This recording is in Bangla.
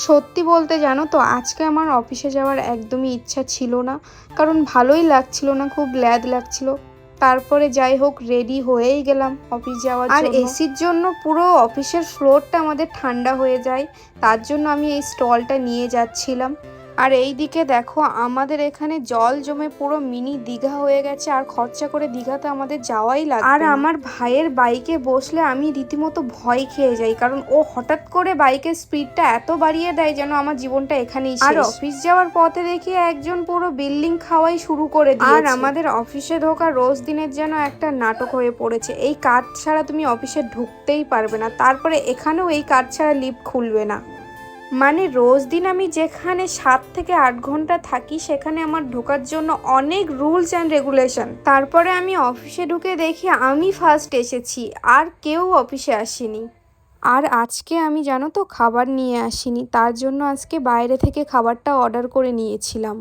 সত্যি বলতে জানো তো আজকে আমার অফিসে যাওয়ার একদমই ইচ্ছা ছিল না। কারণ ভালোই লাগছিল না, খুব ল্যাদ লাগছিল। তারপরে যাই হোক রেডি হয়েই গেলাম অফিস যাওয়ার জন্য। আর এসির জন্য পুরো অফিসের ফ্লোরটা আমাদের ঠান্ডা হয়ে যায়, তার জন্য আমি এই স্টলটা নিয়ে যাচ্ছিলাম। আর এই দিকে দেখো আমাদের এখানে জল জমে পুরো মিনি দীঘা হয়ে গেছে, আর খরচা করে দীঘাতে আমাদের যাওয়াই লাগবে না। আর আমার ভাইয়ের বাইকে বসলে আমি রীতিমতো ভয় খেয়ে যাই, কারণ ও হঠাৎ করে বাইকের স্পিডটা এত বাড়িয়ে দেয় যেন আমার জীবনটা এখানেই শেষ। আর অফিস যাওয়ার পথে দেখি একজন পুরো বিল্ডিং খাওয়াই শুরু করে দিয়েছে। আর আমাদের অফিসে ঢোকা রোজ দিনের যেন একটা নাটক হয়ে পড়েছে। এই কার্ড ছাড়া তুমি অফিসে ঢুকতেই পারবে না, তারপরে এখানেও এই কার্ড ছাড়া লিফট খুলবে না। মানে রোজ দিন আমি যেখানে 7 থেকে 8 ঘন্টা থাকি সেখানে আমার ঢোকার জন্য অনেক রুলস অ্যান্ড রেগুলেশন। তারপরে আমি অফিসে ঢুকে দেখি আমি ফার্স্ট এসেছি, আর কেউ অফিসে আসেনি। আর আজকে আমি জানো তো খাবার নিয়ে আসিনি, তার জন্য আজকে বাইরে থেকে খাবারটা অর্ডার করে নিয়েছিলাম।